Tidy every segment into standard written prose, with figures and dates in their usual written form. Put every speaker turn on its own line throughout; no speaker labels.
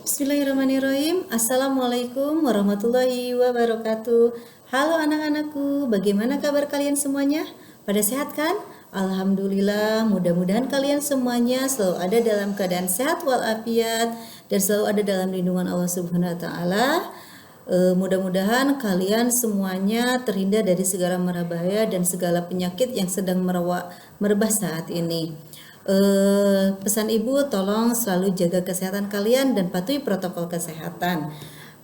Bismillahirrahmanirrahim. Assalamualaikum warahmatullahi wabarakatuh. Halo anak-anakku, bagaimana kabar kalian semuanya? Pada sehat kan? Alhamdulillah, mudah-mudahan kalian semuanya selalu ada dalam keadaan sehat walafiat dan selalu ada dalam lindungan Allah Subhanahu wa taala. Mudah-mudahan kalian semuanya terhindar dari segala mara bahaya dan segala penyakit yang sedang merebah saat ini. Pesan ibu, tolong selalu jaga kesehatan kalian dan patuhi protokol kesehatan.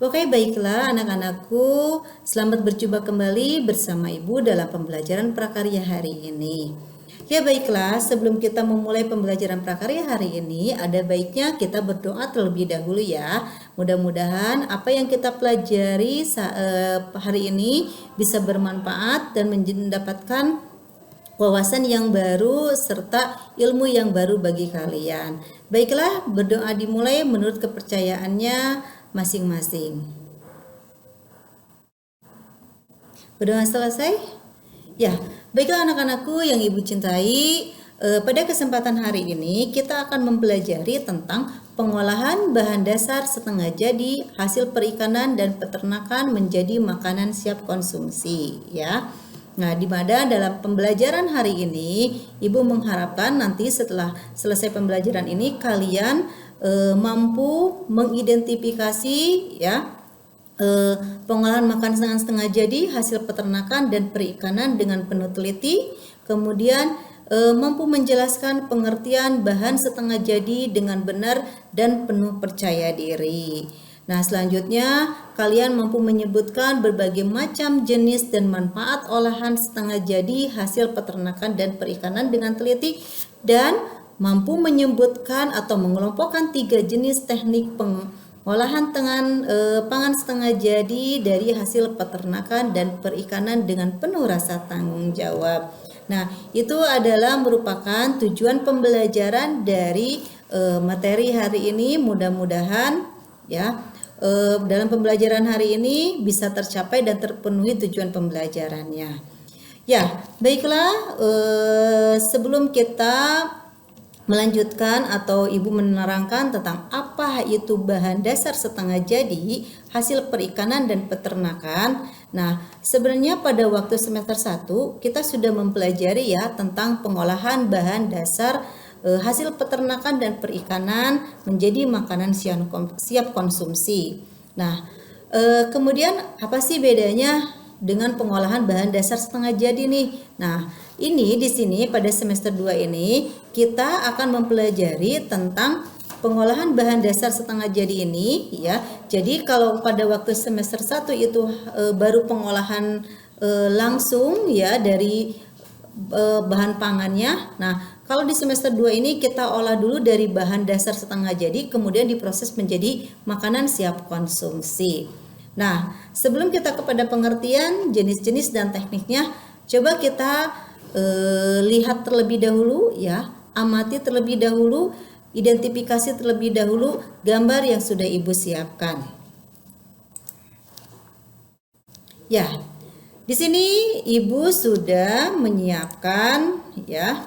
Oke, baiklah anak-anakku, selamat berjumpa kembali bersama ibu dalam pembelajaran prakarya hari ini. Ya baiklah, sebelum kita memulai pembelajaran prakarya hari ini, ada baiknya kita berdoa terlebih dahulu ya. Mudah-mudahan apa yang kita pelajari hari ini bisa bermanfaat dan mendapatkan wawasan yang baru serta ilmu yang baru bagi kalian. Baiklah, berdoa dimulai menurut kepercayaannya masing-masing. Berdoa selesai? Ya, baiklah anak-anakku yang ibu cintai, pada kesempatan hari ini kita akan mempelajari tentang pengolahan bahan dasar setengah jadi hasil perikanan dan peternakan menjadi makanan siap konsumsi ya. Nah, di mana dalam pembelajaran hari ini, Ibu mengharapkan nanti setelah selesai pembelajaran ini kalian mampu mengidentifikasi ya pengolahan makanan setengah jadi hasil peternakan dan perikanan dengan penuh teliti, kemudian mampu menjelaskan pengertian bahan setengah jadi dengan benar dan penuh percaya diri. Nah, selanjutnya kalian mampu menyebutkan berbagai macam jenis dan manfaat olahan setengah jadi hasil peternakan dan perikanan dengan teliti dan mampu menyebutkan atau mengelompokkan 3 jenis teknik pengolahan pangan setengah jadi dari hasil peternakan dan perikanan dengan penuh rasa tanggung jawab. Nah, itu adalah merupakan tujuan pembelajaran dari materi hari ini. Mudah-mudahan ya dalam pembelajaran hari ini bisa tercapai dan terpenuhi tujuan pembelajarannya. Ya, baiklah, sebelum kita melanjutkan atau ibu menerangkan tentang apa itu bahan dasar setengah jadi hasil perikanan dan peternakan. Nah, sebenarnya pada waktu semester 1 kita sudah mempelajari ya tentang pengolahan bahan dasar hasil peternakan dan perikanan menjadi makanan siap konsumsi. Nah, kemudian apa sih bedanya dengan pengolahan bahan dasar setengah jadi nih? Nah, ini di sini pada semester 2 ini kita akan mempelajari tentang pengolahan bahan dasar setengah jadi ini ya. Jadi kalau pada waktu semester 1 itu baru pengolahan langsung ya dari bahan pangannya. Nah, kalau di semester 2 ini kita olah dulu dari bahan dasar setengah jadi kemudian diproses menjadi makanan siap konsumsi. Nah, sebelum kita kepada pengertian jenis-jenis dan tekniknya, coba kita lihat terlebih dahulu ya, amati terlebih dahulu, identifikasi terlebih dahulu gambar yang sudah Ibu siapkan. Ya, di sini Ibu sudah menyiapkan ya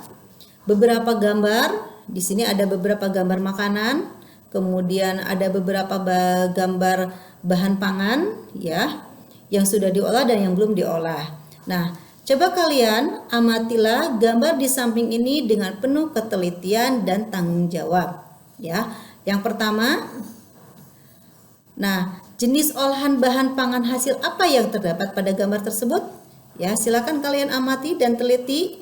beberapa gambar. Di sini ada beberapa gambar makanan, kemudian ada beberapa gambar bahan pangan ya yang sudah diolah dan yang belum diolah. Nah, coba kalian amatilah gambar di samping ini dengan penuh ketelitian dan tanggung jawab ya. Yang pertama, nah, jenis olahan bahan pangan hasil apa yang terdapat pada gambar tersebut? Ya, silakan kalian amati dan teliti.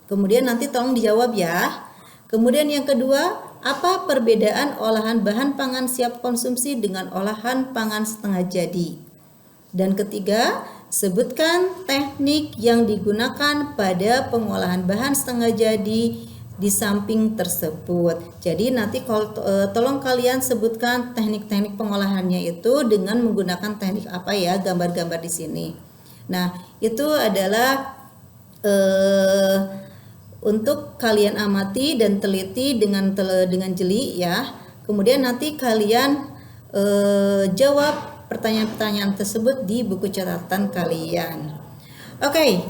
Kemudian nanti tolong dijawab ya. Kemudian yang kedua, apa perbedaan olahan bahan pangan siap konsumsi dengan olahan pangan setengah jadi? Dan ketiga, sebutkan teknik yang digunakan pada pengolahan bahan setengah jadi di samping tersebut. Jadi nanti tolong kalian sebutkan teknik-teknik pengolahannya itu dengan menggunakan teknik apa ya, gambar-gambar di sini. Nah, itu adalah untuk kalian amati dan teliti dengan jeli ya. Kemudian nanti kalian jawab pertanyaan-pertanyaan tersebut di buku catatan kalian. Oke,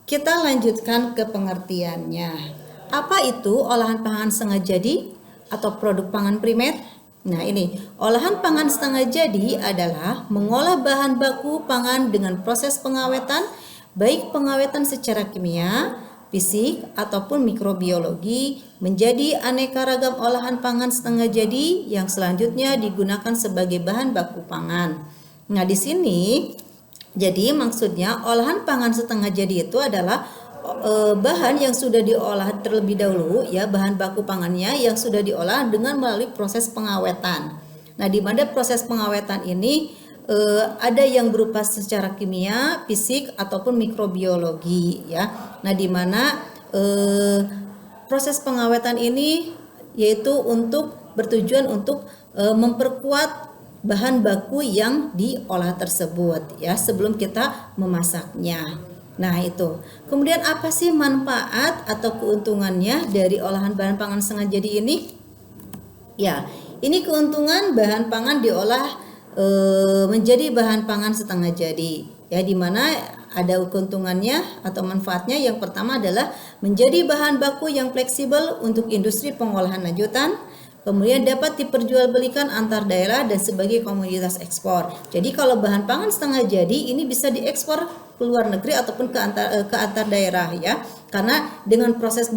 kita lanjutkan ke pengertiannya. Apa itu olahan pangan setengah jadi atau produk pangan primer? Nah, ini olahan pangan setengah jadi adalah mengolah bahan baku pangan dengan proses pengawetan, baik pengawetan secara kimia, fisik, ataupun mikrobiologi, menjadi aneka ragam olahan pangan setengah jadi yang selanjutnya digunakan sebagai bahan baku pangan. Nah, di sini jadi maksudnya olahan pangan setengah jadi itu adalah bahan yang sudah diolah terlebih dahulu, ya, bahan baku pangannya yang sudah diolah dengan melalui proses pengawetan. Nah, di mana proses pengawetan ini ada yang berupa secara kimia, fisik, ataupun mikrobiologi, ya. Nah, di mana proses pengawetan ini yaitu untuk bertujuan untuk memperkuat bahan baku yang diolah tersebut, ya, sebelum kita memasaknya. Nah, itu. Kemudian apa sih manfaat atau keuntungannya dari olahan bahan pangan setengah jadi ini? Ya, ini keuntungan bahan pangan diolah menjadi bahan pangan setengah jadi. Ya, di mana ada keuntungannya atau manfaatnya. Yang pertama adalah menjadi bahan baku yang fleksibel untuk industri pengolahan lanjutan. Kemudian dapat diperjualbelikan antar daerah dan sebagai komoditas ekspor. Jadi kalau bahan pangan setengah jadi ini bisa diekspor ke luar negeri ataupun ke antar daerah, ya. Karena dengan proses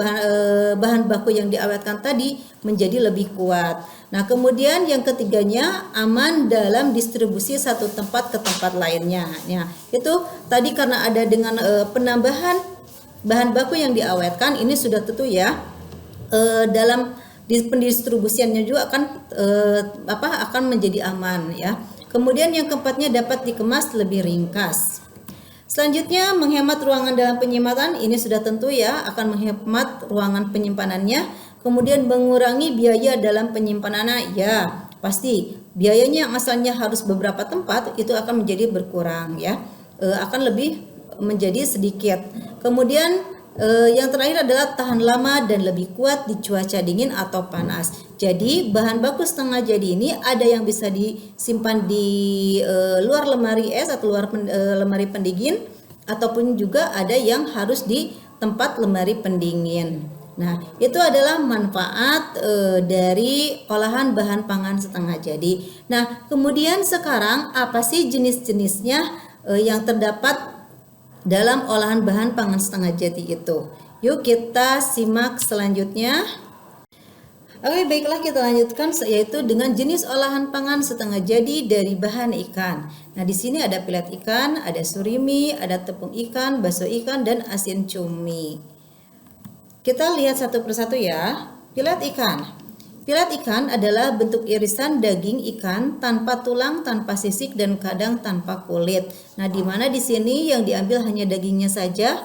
bahan baku yang diawetkan tadi menjadi lebih kuat. Nah, kemudian yang ketiganya aman dalam distribusi satu tempat ke tempat lainnya. Ya, itu tadi karena ada dengan penambahan bahan baku yang diawetkan ini sudah tentu, ya, dalam di pendistribusiannya juga akan menjadi aman, ya. Kemudian yang keempatnya dapat dikemas lebih ringkas. Selanjutnya menghemat ruangan dalam penyimpanan, ini sudah tentu, ya, akan menghemat ruangan penyimpanannya. Kemudian mengurangi biaya dalam penyimpanannya, ya, pasti biayanya yang asalnya harus beberapa tempat itu akan menjadi berkurang, ya, akan lebih menjadi sedikit. Kemudian yang terakhir adalah tahan lama dan lebih kuat di cuaca dingin atau panas. Jadi bahan baku setengah jadi ini ada yang bisa disimpan di luar lemari es atau luar lemari pendingin, ataupun juga ada yang harus di tempat lemari pendingin. Nah, itu adalah manfaat dari olahan bahan pangan setengah jadi. Nah, kemudian sekarang apa sih jenis-jenisnya yang terdapat dalam olahan bahan pangan setengah jadi itu? Yuk kita simak selanjutnya. Oke, baiklah, kita lanjutkan, yaitu dengan jenis olahan pangan setengah jadi dari bahan ikan. Nah, di sini ada pilet ikan, ada surimi, ada tepung ikan, bakso ikan, dan asin cumi. Kita lihat satu persatu, ya. Pilet ikan. Pilet ikan adalah bentuk irisan daging ikan tanpa tulang, tanpa sisik, dan kadang tanpa kulit. Nah, di mana di sini yang diambil hanya dagingnya saja,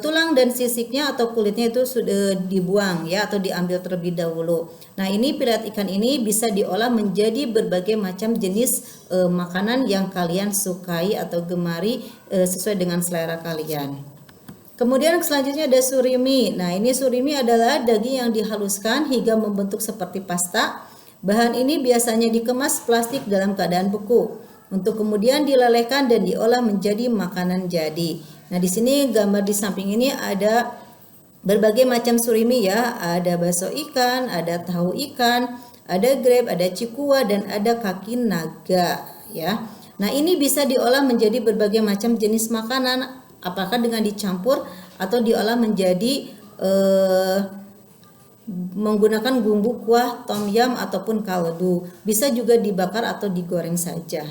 tulang dan sisiknya atau kulitnya itu sudah dibuang, ya, atau diambil terlebih dahulu. Nah, ini pilet ikan ini bisa diolah menjadi berbagai macam jenis makanan yang kalian sukai atau gemari sesuai dengan selera kalian. Kemudian selanjutnya ada surimi. Nah, ini surimi adalah daging yang dihaluskan hingga membentuk seperti pasta. Bahan ini biasanya dikemas plastik dalam keadaan beku untuk kemudian dilelehkan dan diolah menjadi makanan jadi. Nah, di sini gambar di samping ini ada berbagai macam surimi, ya. Ada bakso ikan, ada tahu ikan, ada grab, ada cikua, dan ada kaki naga, ya. Nah, ini bisa diolah menjadi berbagai macam jenis makanan, apakah dengan dicampur atau diolah menjadi menggunakan bumbu kuah tom yum ataupun kaldu. Bisa juga dibakar atau digoreng saja.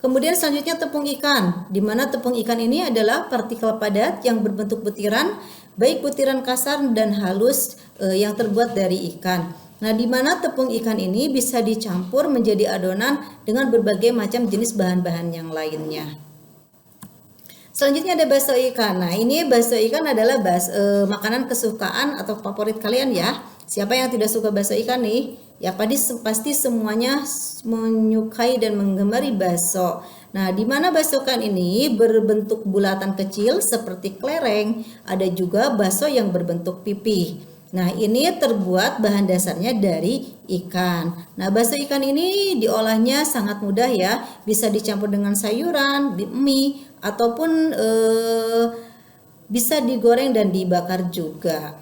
Kemudian selanjutnya tepung ikan, di mana tepung ikan ini adalah partikel padat yang berbentuk butiran, baik butiran kasar dan halus yang terbuat dari ikan. Nah, di mana tepung ikan ini bisa dicampur menjadi adonan dengan berbagai macam jenis bahan-bahan yang lainnya. Selanjutnya ada bakso ikan. Nah, ini bakso ikan adalah makanan kesukaan atau favorit kalian, ya. Siapa yang tidak suka bakso ikan nih? Ya, pasti semuanya menyukai dan menggemari bakso. Nah, di mana bakso ikan ini berbentuk bulatan kecil seperti kelereng, ada juga bakso yang berbentuk pipih. Nah, ini terbuat bahan dasarnya dari ikan. Nah, bakso ikan ini diolahnya sangat mudah, ya. Bisa dicampur dengan sayuran, mie, ataupun bisa digoreng dan dibakar juga.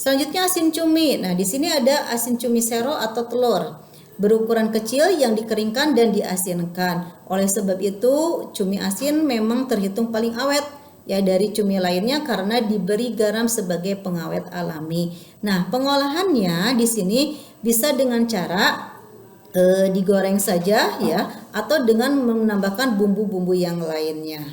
Selanjutnya asin cumi. Nah, di sini ada asin cumi sero atau telur berukuran kecil yang dikeringkan dan diasinkan. Oleh sebab itu, cumi asin memang terhitung paling awet ya dari cumi lainnya karena diberi garam sebagai pengawet alami. Nah, pengolahannya di sini bisa dengan cara digoreng saja ya atau dengan menambahkan bumbu-bumbu yang lainnya.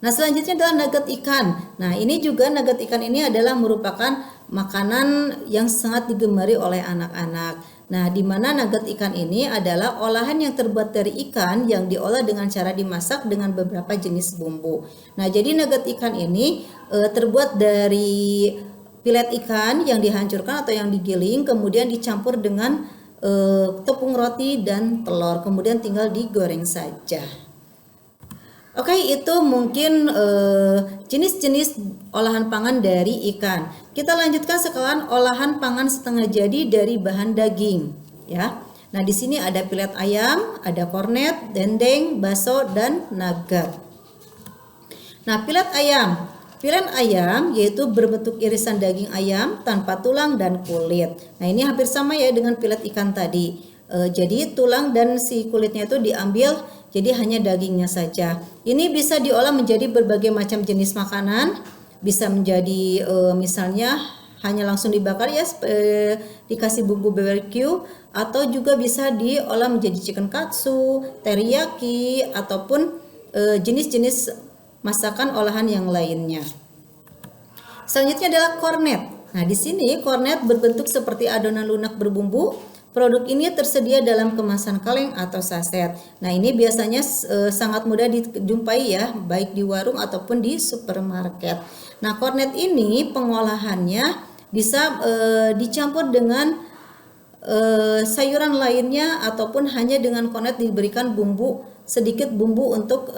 Nah, selanjutnya adalah nugget ikan. Nah, ini juga nugget ikan ini adalah merupakan makanan yang sangat digemari oleh anak-anak. Nah, di mana nugget ikan ini adalah olahan yang terbuat dari ikan yang diolah dengan cara dimasak dengan beberapa jenis bumbu. Nah, jadi nugget ikan ini terbuat dari filet ikan yang dihancurkan atau yang digiling, kemudian dicampur dengan tepung roti dan telur, kemudian tinggal digoreng saja. Oke, itu mungkin jenis-jenis olahan pangan dari ikan. Kita lanjutkan sekarang olahan pangan setengah jadi dari bahan daging, ya. Nah, di sini ada filet ayam, ada kornet, dendeng, bakso, dan nugget. Nah, filet ayam. Filet ayam yaitu berbentuk irisan daging ayam tanpa tulang dan kulit. Nah, ini hampir sama ya dengan filet ikan tadi. Jadi tulang dan si kulitnya itu diambil, jadi hanya dagingnya saja. Ini bisa diolah menjadi berbagai macam jenis makanan. Bisa menjadi misalnya hanya langsung dibakar ya, dikasih bumbu barbecue, atau juga bisa diolah menjadi chicken katsu, teriyaki, ataupun jenis-jenis masakan olahan yang lainnya. Selanjutnya adalah kornet. Nah, di sini kornet berbentuk seperti adonan lunak berbumbu. Produk ini tersedia dalam kemasan kaleng atau saset. Nah, ini biasanya sangat mudah dijumpai ya, baik di warung ataupun di supermarket. Nah, kornet ini pengolahannya bisa dicampur dengan sayuran lainnya ataupun hanya dengan kornet diberikan sedikit bumbu untuk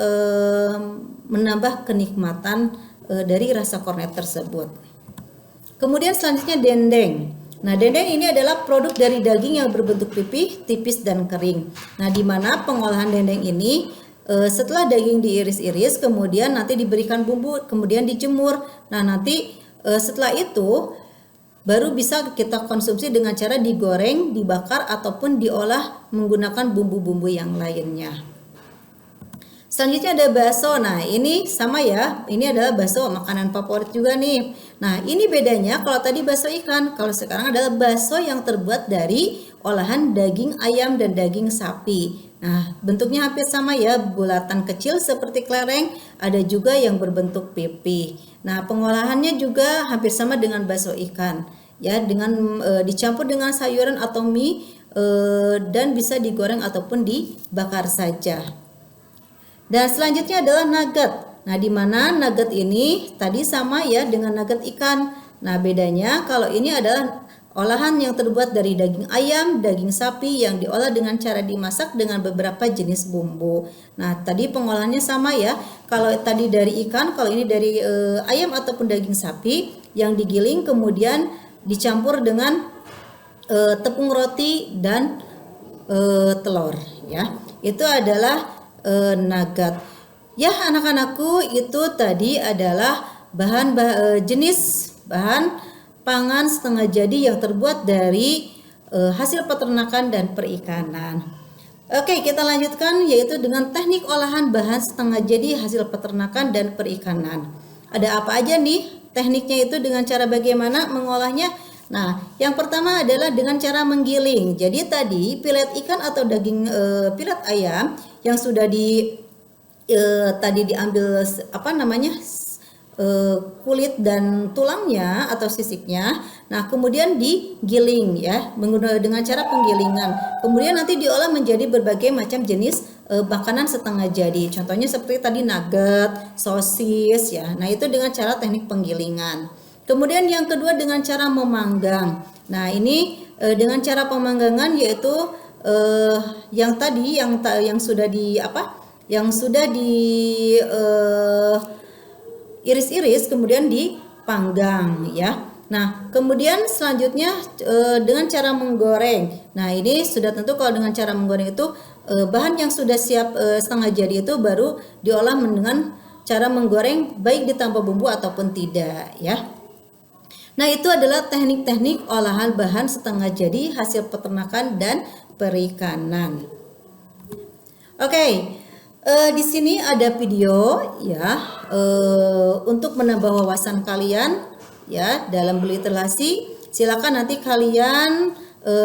menambah kenikmatan dari rasa kornet tersebut. Kemudian selanjutnya dendeng. Nah, dendeng ini adalah produk dari daging yang berbentuk pipih, tipis dan kering. Nah, di mana pengolahan dendeng ini setelah daging diiris-iris, kemudian nanti diberikan bumbu, kemudian dijemur. Nah, nanti setelah itu baru bisa kita konsumsi dengan cara digoreng, dibakar ataupun diolah menggunakan bumbu-bumbu yang lainnya. Selanjutnya ada bakso. Nah, ini sama ya. Ini adalah bakso, makanan favorit juga nih. Nah, ini bedanya kalau tadi bakso ikan, kalau sekarang adalah bakso yang terbuat dari olahan daging ayam dan daging sapi. Nah, bentuknya hampir sama ya, bulatan kecil seperti kelereng, ada juga yang berbentuk pipih. Nah, pengolahannya juga hampir sama dengan bakso ikan. Ya, dengan dicampur dengan sayuran atau mie dan bisa digoreng ataupun dibakar saja. Dan selanjutnya adalah nugget. Nah, di mana nugget ini tadi sama ya dengan nugget ikan. Nah, bedanya kalau ini adalah olahan yang terbuat dari daging ayam, daging sapi yang diolah dengan cara dimasak dengan beberapa jenis bumbu. Nah, tadi pengolahannya sama ya. Kalau tadi dari ikan, kalau ini dari ayam ataupun daging sapi yang digiling kemudian dicampur dengan tepung roti dan telur ya. Itu adalah nugget. Ya, anak-anakku, itu tadi adalah jenis bahan pangan setengah jadi yang terbuat dari hasil peternakan dan perikanan. Oke, kita lanjutkan yaitu dengan teknik olahan bahan setengah jadi hasil peternakan dan perikanan. Ada apa aja nih tekniknya, itu dengan cara bagaimana mengolahnya? Nah, yang pertama adalah dengan cara menggiling. Jadi tadi filet ikan atau daging filet ayam yang sudah tadi diambil kulit dan tulangnya atau sisiknya. Nah, kemudian digiling ya dengan cara penggilingan. Kemudian nanti diolah menjadi berbagai macam jenis makanan setengah jadi. Contohnya seperti tadi nugget, sosis ya. Nah, itu dengan cara teknik penggilingan. Kemudian yang kedua dengan cara memanggang. Nah, ini dengan cara pemanggangan yaitu yang tadi yang sudah iris-iris kemudian dipanggang ya. Nah, kemudian selanjutnya dengan cara menggoreng. Nah, ini sudah tentu kalau dengan cara menggoreng itu bahan yang sudah siap setengah jadi itu baru diolah dengan cara menggoreng baik ditambah bumbu ataupun tidak ya. Nah, itu adalah teknik-teknik olahan bahan setengah jadi hasil peternakan dan perikanan. Oke, di sini ada video ya untuk menambah wawasan kalian ya dalam berliterasi. Silakan nanti kalian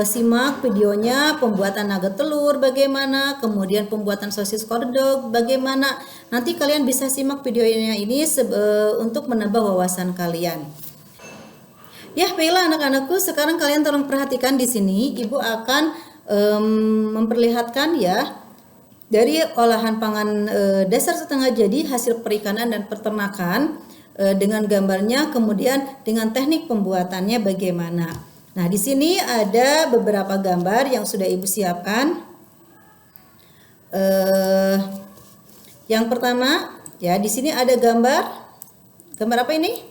simak videonya, pembuatan nugget telur bagaimana, kemudian pembuatan sosis kordog bagaimana. Nanti kalian bisa simak videonya ini untuk menambah wawasan kalian. Ya, baiklah anak-anakku, sekarang kalian tolong perhatikan di sini. Ibu akan memperlihatkan ya dari olahan pangan dasar setengah jadi hasil perikanan dan peternakan dengan gambarnya, kemudian dengan teknik pembuatannya bagaimana. Nah, di sini ada beberapa gambar yang sudah Ibu siapkan. Yang pertama, ya di sini ada gambar apa ini?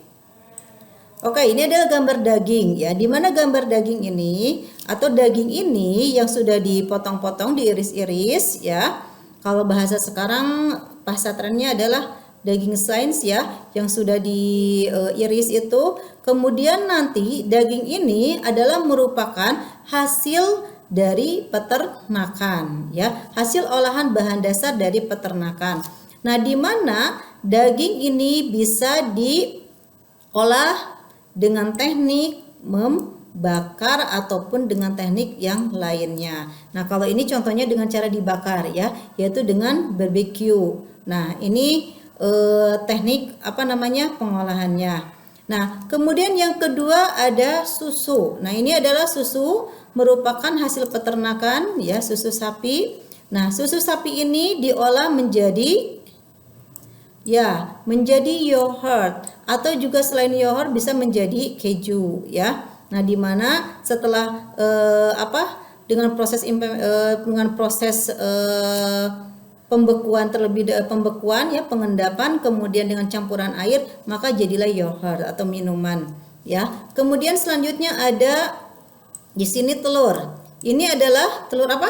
Oke, ini adalah gambar daging ya. Di mana gambar daging ini atau daging ini yang sudah dipotong-potong, diiris-iris ya. Kalau bahasa sekarang bahasa trennya adalah daging slice ya, yang sudah diiris itu. Kemudian nanti daging ini adalah merupakan hasil dari peternakan ya, hasil olahan bahan dasar dari peternakan. Nah, di mana daging ini bisa diolah dengan teknik membakar ataupun dengan teknik yang lainnya. Nah, kalau ini contohnya dengan cara dibakar ya, yaitu dengan barbecue. Nah, ini teknik pengolahannya. Nah, kemudian yang kedua ada susu. Nah, ini adalah susu merupakan hasil peternakan ya, susu sapi. Nah, susu sapi ini diolah menjadi yogurt atau juga selain yogurt bisa menjadi keju ya. Nah, di mana setelah dengan proses pembekuan pengendapan, kemudian dengan campuran air, maka jadilah yogurt atau minuman ya. Kemudian selanjutnya ada di sini telur. Ini adalah telur apa?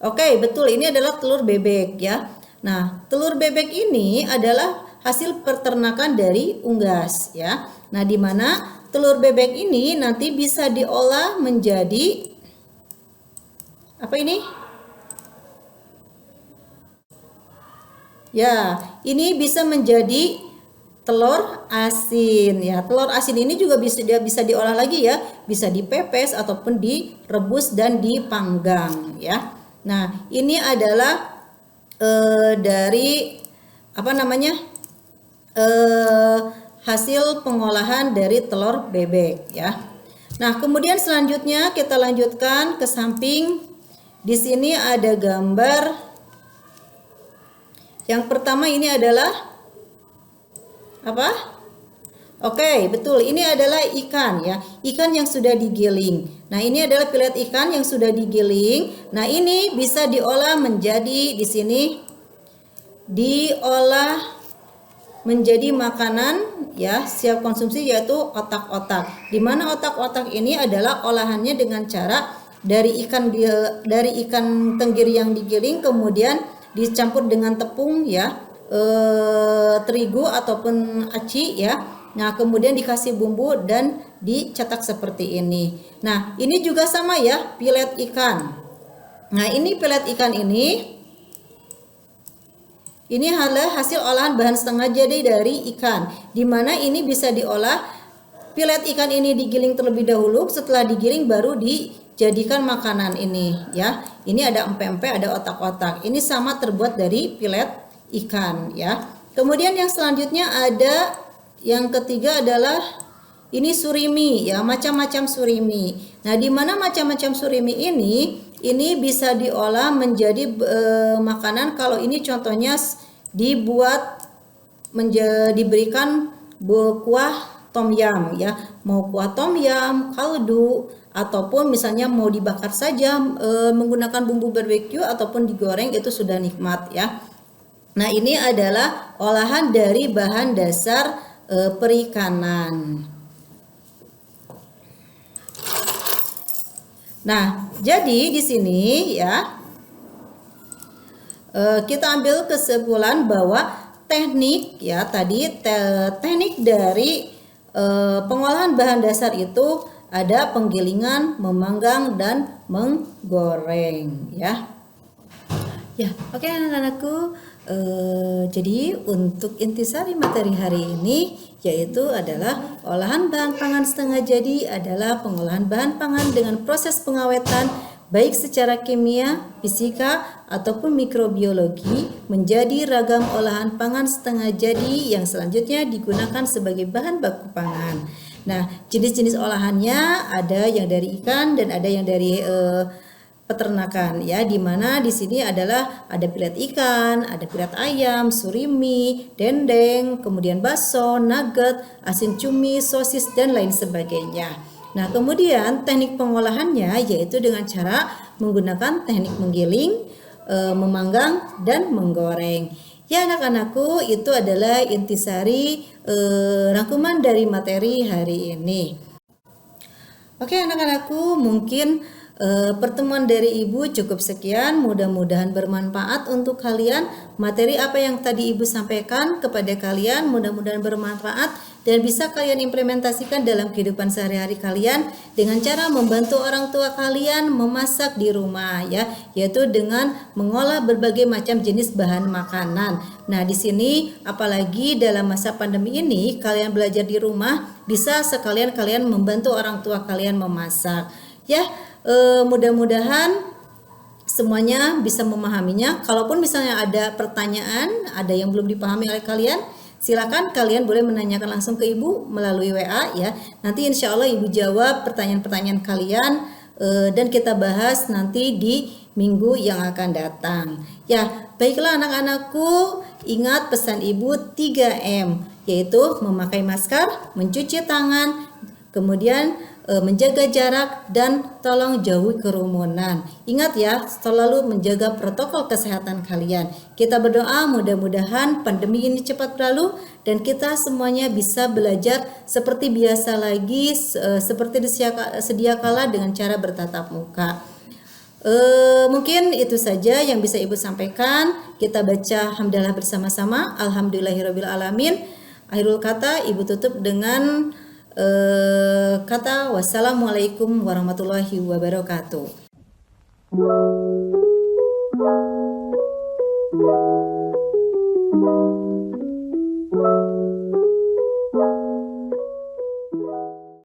Oke, betul, ini adalah telur bebek ya. Nah, telur bebek ini adalah hasil peternakan dari unggas ya. Nah, di mana telur bebek ini nanti bisa diolah menjadi apa ini? Ya, ini bisa menjadi telur asin ya. Telur asin ini juga bisa diolah lagi ya, bisa dipepes ataupun direbus dan dipanggang ya. Nah, ini adalah dari hasil pengolahan dari telur bebek ya. Nah, kemudian selanjutnya kita lanjutkan ke samping. Di sini ada gambar. Yang pertama ini adalah apa? Oke, betul. Ini adalah ikan ya. Ikan yang sudah digiling. Nah, ini adalah pelet ikan yang sudah digiling. Nah, ini bisa diolah menjadi di sini diolah menjadi makanan ya, siap konsumsi, yaitu otak-otak. Di mana otak-otak ini adalah olahannya dengan cara dari ikan tenggiri yang digiling kemudian dicampur dengan tepung ya, terigu ataupun aci ya. Nah, kemudian dikasih bumbu dan dicetak seperti ini. Nah, ini juga sama ya, pelet ikan. Nah, ini pelet ikan ini adalah hasil olahan bahan setengah jadi dari ikan. Di mana ini bisa diolah, pelet ikan ini digiling terlebih dahulu, setelah digiling baru dijadikan makanan ini ya. Ini ada empe-empe, ada otak-otak. Ini sama terbuat dari pelet ikan ya. Kemudian yang selanjutnya ada yang ketiga adalah ini surimi ya, macam-macam surimi. Nah, di mana macam-macam surimi ini bisa diolah menjadi makanan. Kalau ini contohnya diberikan kuah tom yum ya, mau kuah tom yum, kaldu, ataupun misalnya mau dibakar saja menggunakan bumbu barbeque ataupun digoreng, itu sudah nikmat ya. Nah, ini adalah olahan dari bahan dasar perikanan. Nah, jadi di sini ya kita ambil kesimpulan bahwa teknik ya tadi teknik dari pengolahan bahan dasar itu ada penggilingan, memanggang, dan menggoreng ya. Ya, oke anak-anakku. Jadi untuk intisari materi hari ini yaitu adalah olahan bahan pangan setengah jadi adalah pengolahan bahan pangan dengan proses pengawetan baik secara kimia, fisika, ataupun mikrobiologi menjadi ragam olahan pangan setengah jadi yang selanjutnya digunakan sebagai bahan baku pangan. Nah, jenis-jenis olahannya ada yang dari ikan dan ada yang dari peternakan ya, di mana di sini adalah ada pilet ikan, ada pilet ayam, surimi, dendeng, kemudian bakso, nugget, asin cumi, sosis dan lain sebagainya. Nah, kemudian teknik pengolahannya yaitu dengan cara menggunakan teknik menggiling, memanggang dan menggoreng. Ya anak-anakku, itu adalah intisari rangkuman dari materi hari ini. Oke anak-anakku, mungkin pertemuan dari Ibu cukup sekian, mudah-mudahan bermanfaat untuk kalian. Materi apa yang tadi Ibu sampaikan kepada kalian mudah-mudahan bermanfaat dan bisa kalian implementasikan dalam kehidupan sehari-hari kalian dengan cara membantu orang tua kalian memasak di rumah ya, yaitu dengan mengolah berbagai macam jenis bahan makanan. Nah, di sini apalagi dalam masa pandemi ini kalian belajar di rumah, bisa sekalian kalian membantu orang tua kalian memasak. Ya, mudah-mudahan semuanya bisa memahaminya. Kalaupun misalnya ada pertanyaan, ada yang belum dipahami oleh kalian, silakan kalian boleh menanyakan langsung ke Ibu melalui WA ya. Nanti insya Allah Ibu jawab pertanyaan-pertanyaan kalian dan kita bahas nanti di minggu yang akan datang. Ya, baiklah anak-anakku, ingat pesan Ibu 3M, yaitu memakai masker, mencuci tangan, kemudian menjaga jarak dan tolong jauhi kerumunan. Ingat ya, selalu menjaga protokol kesehatan kalian. Kita berdoa mudah-mudahan pandemi ini cepat berlalu dan kita semuanya bisa belajar seperti biasa lagi, seperti sedia kala dengan cara bertatap muka. Mungkin itu saja yang bisa Ibu sampaikan. Kita baca hamdalah bersama-sama. Alhamdulillahirabbil alamin. Akhirul kata Ibu tutup dengan kata wassalamualaikum warahmatullahi wabarakatuh.